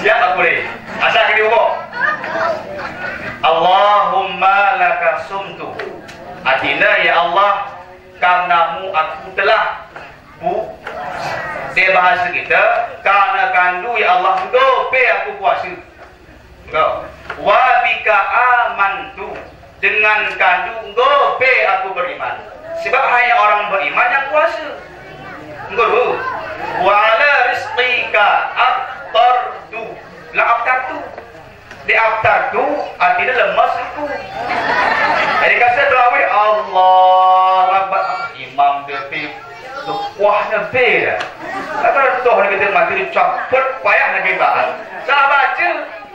Siap aku boleh. Asal kena ubah. Allahumma laka sumtu. Artinya ya Allah, karenamu aku telah dia bahasa kita karena kandu ya Allah gope aku puasa. Wa bika amantu, dengan kandu gope aku beriman. Sebab hanya orang beriman yang puasa. Guru, wa ala rizqika aftartu. La aftartu. Di aftartu artinya lemas aku. Jadi kata doa Allah Akbar, imam depi wah nabi dah. Kalau toh kita mati cepet payah nabi bahas. Salah baca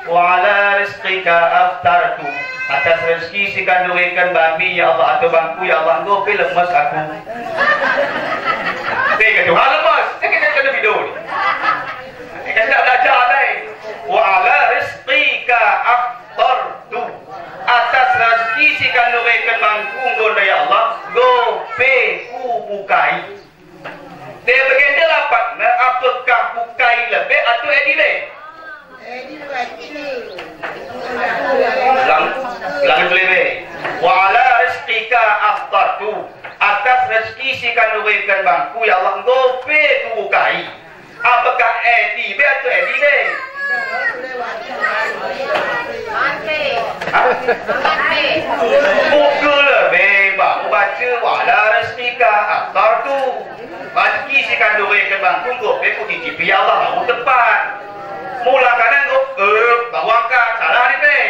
wa ala rizqika aftartu, atas rezeki si kanduikan babi ya Allah atau bangku ya Allah engkau pilih lemas aku. Tiga tu hal lemas. Kita kena video ni. Kita nak belajar ni. Wa ala rizqika aftartu, atas rezeki si kanduikan bangku engkau ya Allah gope ku bukai. Dia berkata lapat na apakah bukai lebih atau edile? Langit lebih. Wa ala rizqika aftartu, atas rezeki si kanduikan bangku ya Allah gope ku bukai. Apakah edile atau edile? Buku lebih baku baca wa ala rizqika aftartu, rezeki si kanduikan bangku gope ku titipi ya Allah mau depan. Mula kanan bawa angkat salah ni teh.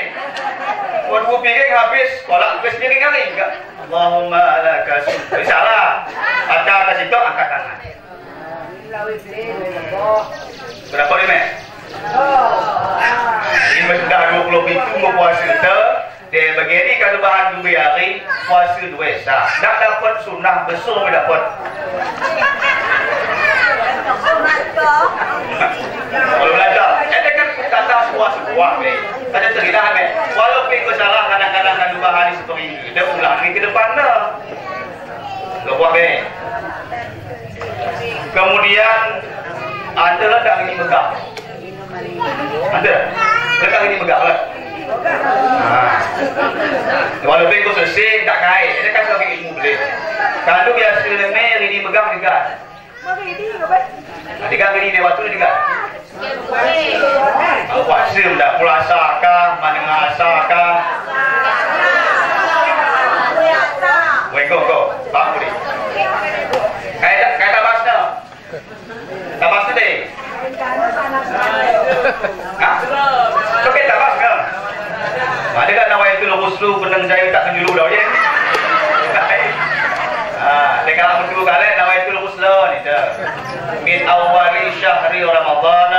Waduh piring habis, kolak habis piring kali enggak. Allahumma laka syukur. Salah. Ada kat situ angkat tangan. Berapa ni mek? Ini sudah 20 pintu berpuasa tu. Dia begini kalau bahan 2 hari puasa 2 sah. Tak dapat sunnah besar dapat. Kalau belajar, ada kan kata puas-puas ni. Ada cerita ni. Walaupun kau salah kadang-kadang kan 2 hari seperti ini, dia ulang ni ke depan dah. Kau buat ni. Kemudian ada lah tak ini megah. Ada. Letak ini megah lah. Walaupun kau selesai tak kait, dia kan sebagai ilmu boleh. Kalau biasa lemah ini megah juga. Tiga kali dia waktu juga. Puasa dah puasa kah, menengah kah? Go. Bang boleh. Kait tabasna. Tabasna deh. Kau kait tabasna. Ada kan nawai itu luslu benang jaya tak kenjulu dah je. Dekat betul kali nawai itu luslu ni dah. Min awali syahri Ramadhan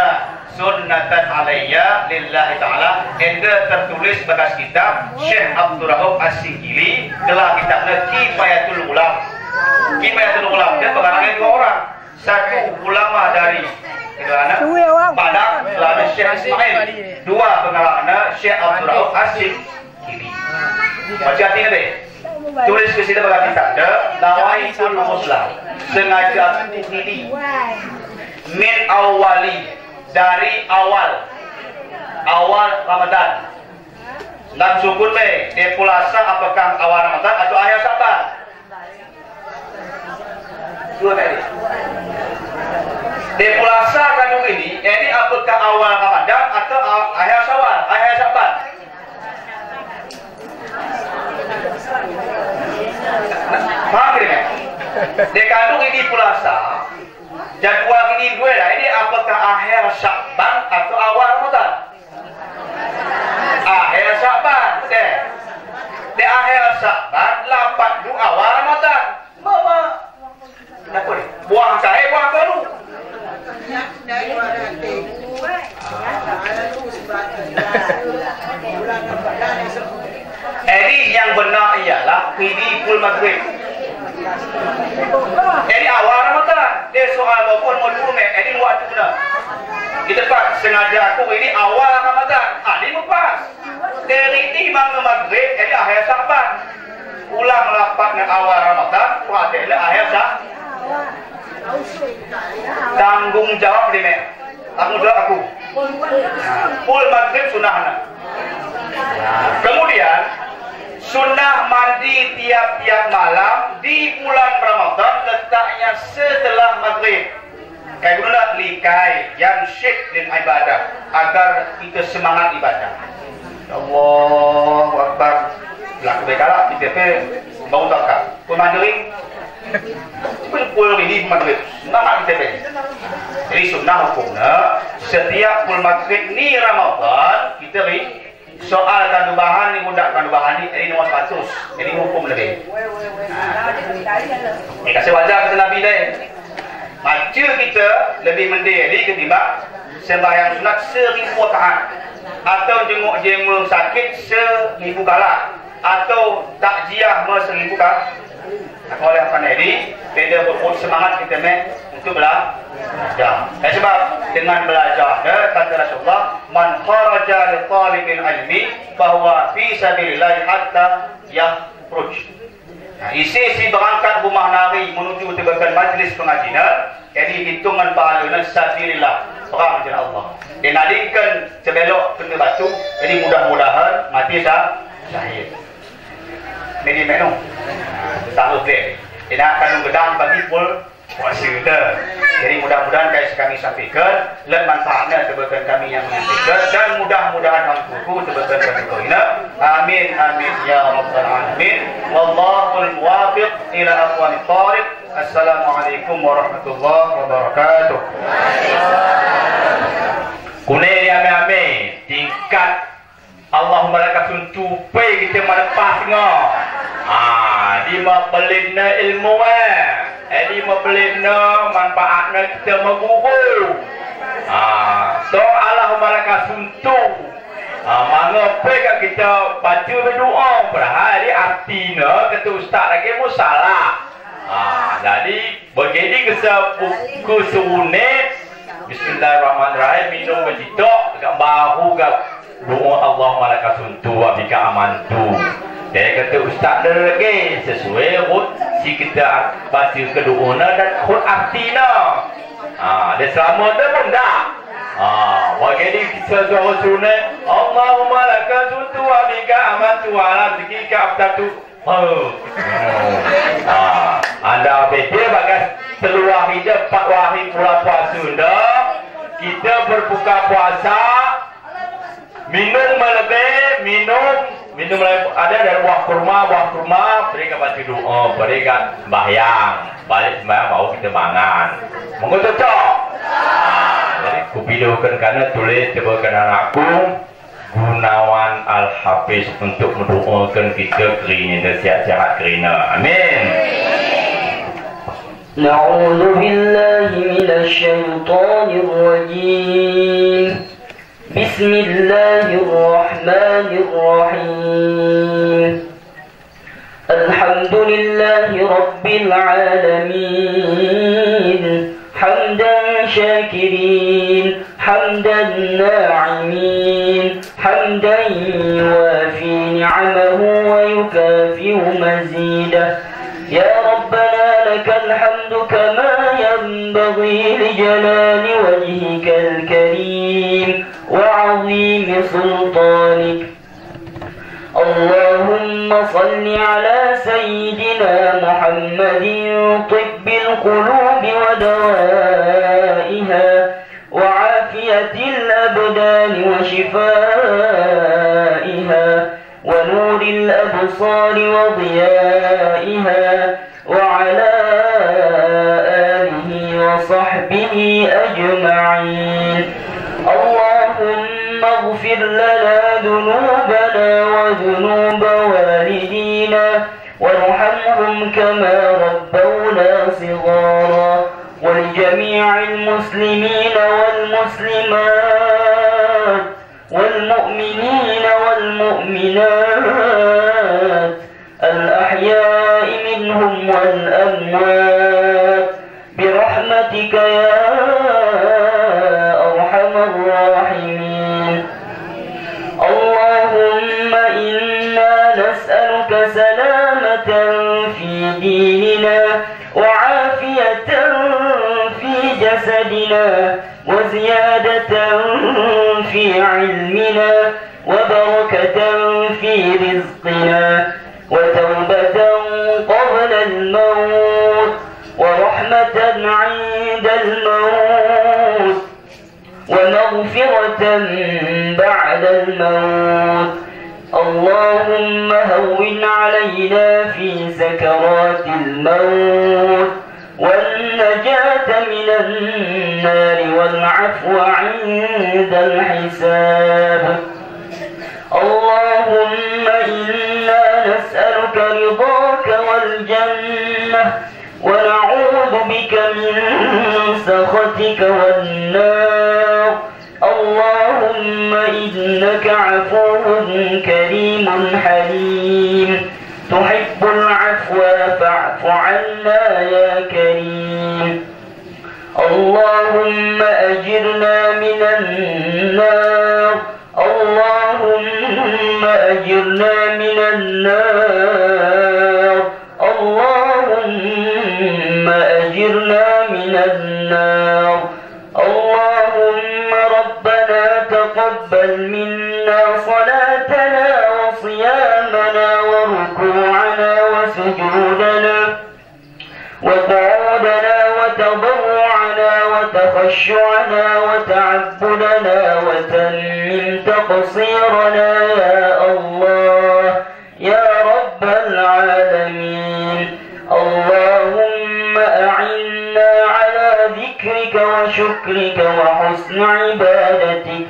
sunnatan alayya lillahi ta'ala. Enda tertulis bekas kitab Syekh Abdul Rahub As-Singkili telah kitabnya Kifayatul Ulam. Kifayatul Ulam dia pengarangnya 2 orang. Satu ulama dari Padang, lalu Syekh Ismail. 2 pengarangnya Syekh Abdul Rahub As-Singkili. Baca hati ni deh. Tulis ke situ bekas kitabnya Nawaitul Muslim. Sengaja ini min awali, dari awal Ramadan. Dan syukur be dia puasa apakah awal Ramadan atau akhir Syaban? Dua tadi. Dia puasa kandung ini apakah awal Ramadan atau akhir Syawal, akhir Syaban? Faham tak? Dia kandung ini puasa. Jadual ini 2 lah. Ini apakah akhir Syakban atau awal Ramadan? Akhir Syakban. Di akhir Syakban 8 awal Ramadan. Mama. Kenapa ni? Buang kain, buang kalu. Ini yang benar ialah Qidul Maghrib. Jadi awal Ramadan. Dia soal maupun modul ini waktu benar. Di tempat sengaja aku ini awal Ramadan. Ini lepas. Dari ini Imam Maghrib ini akhir Syaban. Ulang rapat dengan awal Ramadan. Puasa ini akhir Syaban. Tanggung jawab ni mek. Tanggung jawab aku. Pul Maghrib sunnah. Kemudian Sunnah mandi tiap-tiap malam di bulan Ramadan letaknya setelah maghrib. Kayak guna likai yang syik dan ibadah agar kita semangat ibadah. Allahu Akbar. Lah kebekalah kita bau takak. Pun maghrib. Pul ini maghrib. Nama kita. Jadi sunnah hukumnya setiap pul maghrib ni Ramadan kita soal kandubahan ni mudah kandubahan ni nomor 100. Jadi hukum lebih. Ini kasih wajah kata Nabi dah. Baca kita lebih mendiri ketimbang sembahyang sunat 1000 rakaat atau jenguk sakit 1000 kali atau takziah 1000 kali. Oleh apa ni? Beda berput semangat kita untuk belajar. Sebab dengan belajar kata Rasulullah, man kharaja li talibil ilmi bahwa fi sabilillah hatta yakhruj. Nah, isi berangkat rumah nari menuju tebakan majlis pengajian, jadi hitungan pahala sabilillah, perang jalan Allah. Dinadikan sebelok kena batu, jadi mudah-mudahan mati syahid. Ini menung. Tak lupa. Dia nak kandung gedang bagi pul puasa kita. Jadi mudah-mudahan kais kami sampaikan, let manfaatnya tebakan kami yang menyampaikan dan mudah-mudahan hampuku tebakan kami koina. Amin amin ya rabbal alamin. Wallahul muwaffiq ila aqwamit thariq. Assalamualaikum warahmatullahi wabarakatuh. Kune ni ame-ame tingkat Allahumma lakasun tupai kita melepas ngah. Di mapelina ilmu di mapelina manfaatnya kita mengguru. So Allahumma lakasun tu. Mengapa kita baca berdoa berhari artinya kata ustaz lagi musalah. Jadi begini ke sunat. Bismillahirrahmanirrahim minum berjitok dekat bahu gak doa Allahumma lakasun tu wa bika amantu. Dia kata ustaz dah lagi sesuai hud si kita baca kedoana dan hud artina. Dia selama tu pun dah. Jadi kita doa sunat Allahumma lakasun tu wa bika amantu ala zikika abdatu. Anda beda bagas seluar hidup 4 hari pula puasa dah. Kita berbuka puasa minum melebih minum ada dari buah kurma mereka baca doa mereka sembahyang balik sembahyang baru kita mangan monggo cocok. Jadi ku videokan karena tulis cobakan anakku Gunawan Al-Hafiz untuk mendoakan kita kerana dan sihat-sihat kerana. Amin. Na'udzu billahi minasy syaithanir rajim. Bismillahirrahmanirrahim. Alhamdulillahi rabbil alamin. Hamdan syakirin, hamdan na'imin, hamdan yuwafi ni'amahu wa yukafi'u mazidah. Ya Rabbana lakal hamdu kama yanbaghi li jalali wajhikal karim wa 'azimi sultanik. Allahumma salli ala sayyidina Muhammadin tibbil qulubi wa dawaiha wa afiyatil abdani wa shifaiha wa nuril absari wa diyaiha wa ala alihi wa sahbihi ajma'in. Allahumma ighfir lana dhunubana وذنوب والدينا وارحمهم كما ربونا صغارا ولجميع المسلمين والمسلمات والمؤمنين والمؤمنات الأحياء منهم والأموات برحمتك يا أرحم الراحمين. اللهم إنا نسألك سلامة في ديننا وعافية في جسدنا وزيادة في علمنا وبركة في رزقنا وتوبة قبل الموت ورحمة عند الموت ومغفرة بعد الموت. اللهم هون علينا في سكرات الموت والنجاة من النار والعفو عند الحساب. اللهم إنا نسألك رضاك والجنة ونعوذ بك من سخطك والنار. اللهم إنك عفو كريم حليم تحب العفو فاعف عنا يا كريم. اللهم أجرنا من النار. اللهم أجرنا من النار. اللهم أجرنا من النار. اللهم ربنا تقبل منا صلاتنا وصيامنا وركوعنا وسجودنا وقعودنا وتضرعنا وتخشعنا وتعبدنا وتمم تقصيرنا يا الله يا رب العالمين. اللهم أعنا على ذكرك وشكرك وحسن عبادتك.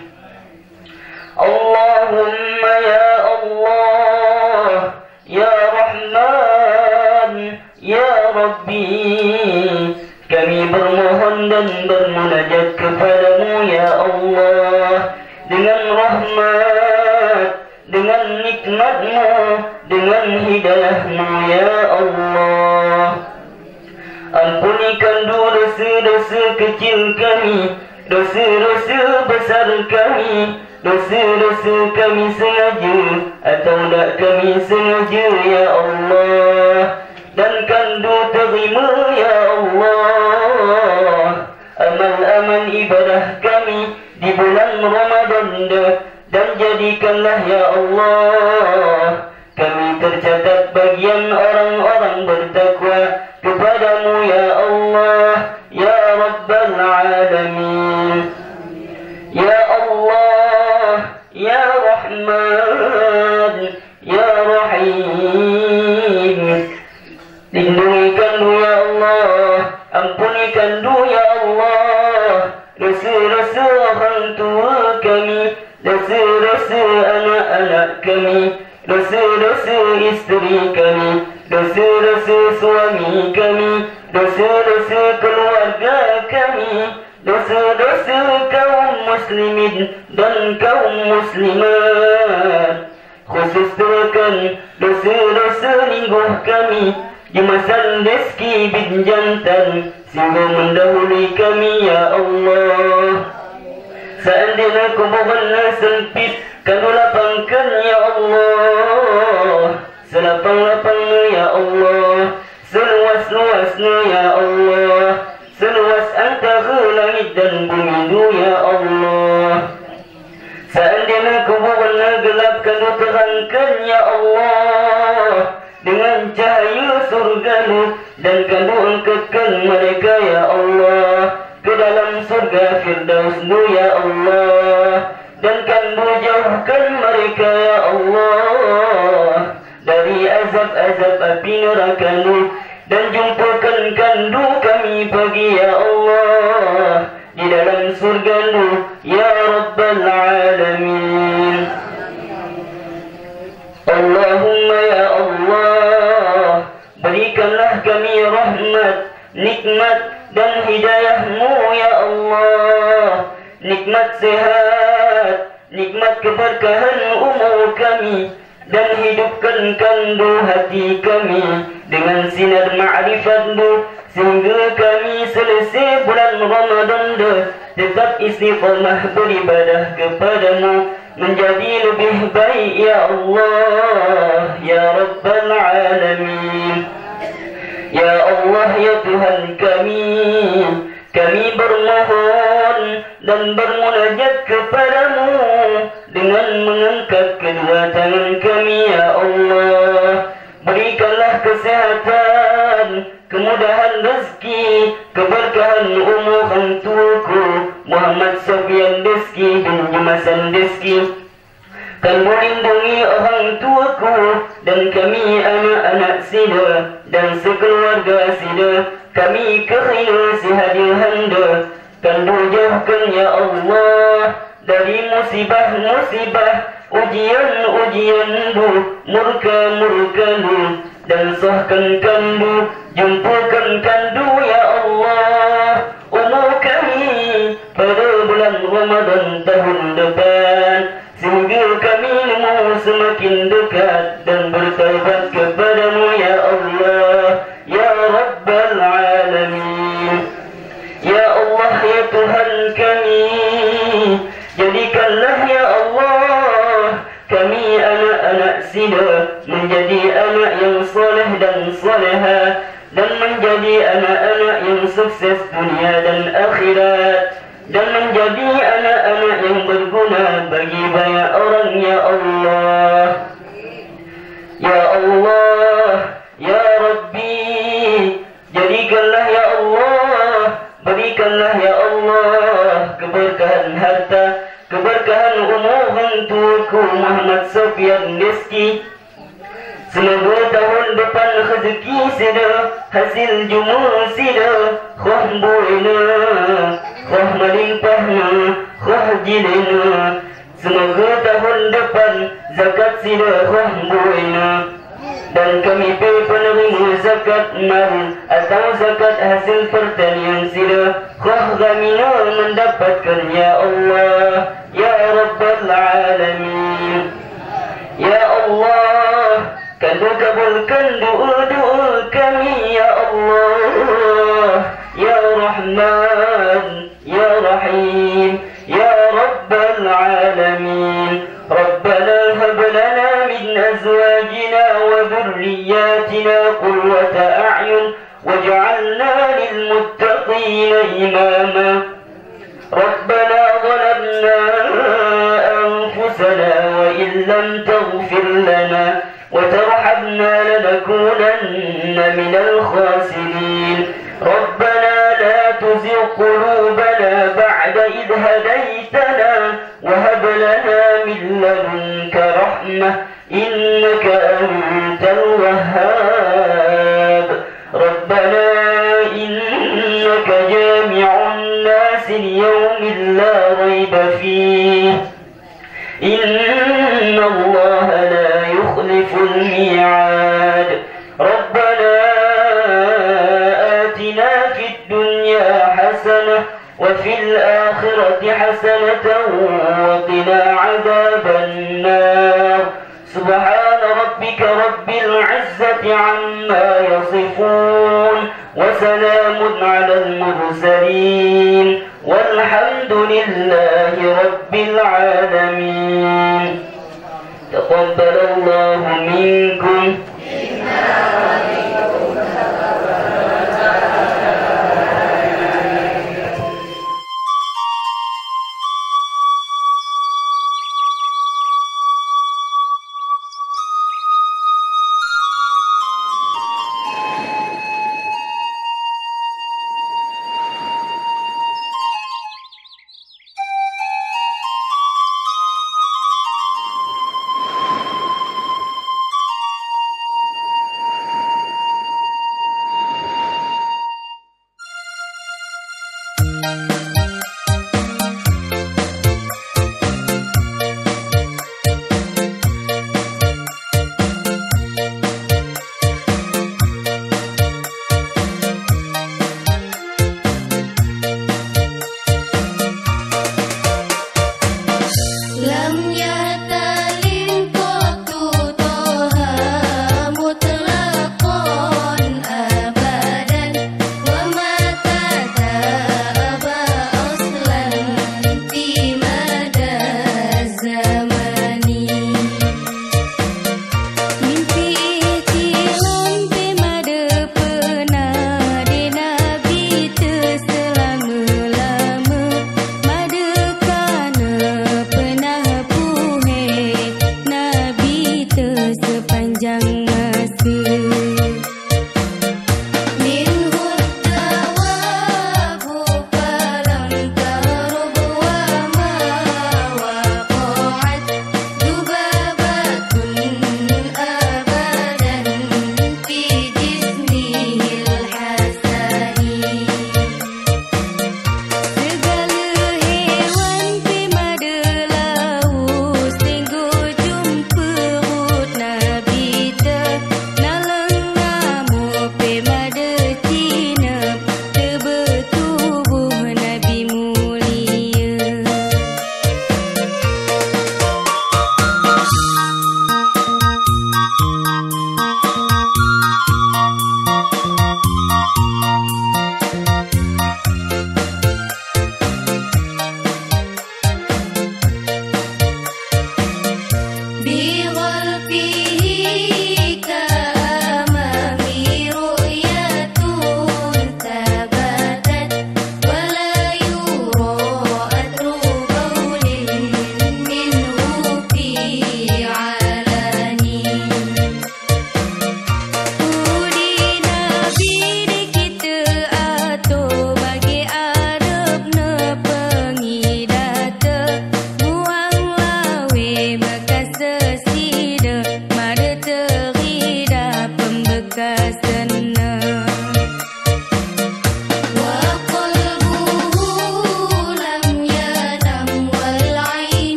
اللهم يا الله يا رحمن ya Rabbi, kami bermohon dan bermunajat kepadamu ya Allah dengan rahmat, dengan nikmatmu, dengan hidayahmu ya Allah. Ampunikan dosa-dosa kecil kami, dosa-dosa besar kami, dosa-dosa kami sengaja atau tak kami sengaja ya Allah. Dan kandu terima ya Allah amal-amal ibadah kami di bulan Ramadan, dan jadikanlah ya Allah kami tercatat bagian orang-orang bertakwa kepadamu ya Allah ya Rabbal Alamin. Ya Allah ya Rahman ya Rahim, lindungikan ya Allah, ampunikan ya Allah dosa-dosa orang tua kami, dosa-dosa anak-anak kami, dosa-dosa isteri kami, dosa-dosa suami kami, dosa-dosa keluarga kami, dosa-dosa kaum muslimin dan kaum muslimat. Khususkan dosa-dosa lingkuh kami di masa rezeki bin jantan sehingga mendahului kami ya Allah. Seandainya kuburannya sempit, kau lapangkan ya Allah, selapang-lapangnya ya Allah, seluas-luasnya ya Allah, seluas antara langit dan bumi itu ya Allah. Seandainya kuburannya gelap, kau terangkan ya Allah dengan cahaya surgamu, dan kau angkatkan mereka ya Allah ke dalam surga Firdausmu ya Allah, dan kau jauhkan mereka ya Allah dari azab-azab api neraka-Mu, dan jumpakan kandu kami pagi ya Allah di dalam surga-Mu ya Rabbal Alamin. Allahumma ya Allah, berikanlah kami rahmat, nikmat dan hidayah-Mu ya Allah, nikmat sehat, nikmat keberkahan umur kami, dan hidupkan kandu hati kami dengan sinar ma'rifat-Mu, sehingga kami selesai bulan Ramadan tetap istiqamah beribadah kepadamu menjadi lebih baik ya Allah ya Rabbal Alamin. Ya Allah ya Tuhan kami, kami bermohon dan bermunajat kepadamu dengan mengangkat kedua tangan kami ya Allah, kesehatan, kemudahan rezeki, keberkahan umur hantuku Muhammad Sofyan Deski bin Jemasan Deski. Kamu lindungi orang tuaku dan kami anak-anak sida dan sekeluarga sida, kami kerana si hadir handa. Kandu jauhkan ya Allah dari musibah-musibah, ujian-ujian-Mu, murka-murka-Mu, dan sahkan kandu, jumpakan kandu ya Allah umur kami pada bulan Ramadan tahun depan, sehingga kami semakin dekat dan bertaubat kepada-Mu ya Allah ya Rabbal Alamin. Ya Allah ya Tuhan kami, jadikanlah ya Allah kami anak-anak sida menjadi anak yang soleh dan solehah, dan menjadi anak-anak yang sukses dunia dan akhirat, dan menjadi anak-anak yang berguna bagi banyak orang ya Allah. Ya Allah ya Rabbi, jadikanlah ya Allah, berikanlah ya Allah keberkahan harta, keberkahan umur untukku Muhammad Sofyan Deski. Semoga tahun depan rezeki sida, hasil jumur sida, khoh buina, khoh melimpahna, khoh jilina. Semoga tahun depan zakat sida khoh buina, dan kami penerima zakat mal atau zakat hasil pertanian sida, khoh gamina mendapatkan ya Allah ya Rabbal Alamin. Ya Allah, kabulkan doa-doa kami ya Allah ya Rahman ya Rahim ya Rabbal Alamin. Rabbana hab lana min azwajina wa dhurriyyatina qurrata a'yun waj'alna lil muttaqina imama. Rabbana zalamna anfusana wa in lam taghfir lana وترحمنا لنكونن من الخاسرين. ربنا لا تزغ قلوبنا بعد إذ هديتنا وهب لنا من لدنك رحمة إنك أنت الوهاب. ربنا إنك جامع الناس ليوم لا ريب فيه إن الله لا يخلف الميعاد. ربنا آتنا في الدنيا حسنة وفي الآخرة حسنة وقنا عذاب النار. سبحان ربك رب العزة عما يصفون وسلام على المرسلين والحمد لله رب العالمين. تقبل الله منكم. Thank you.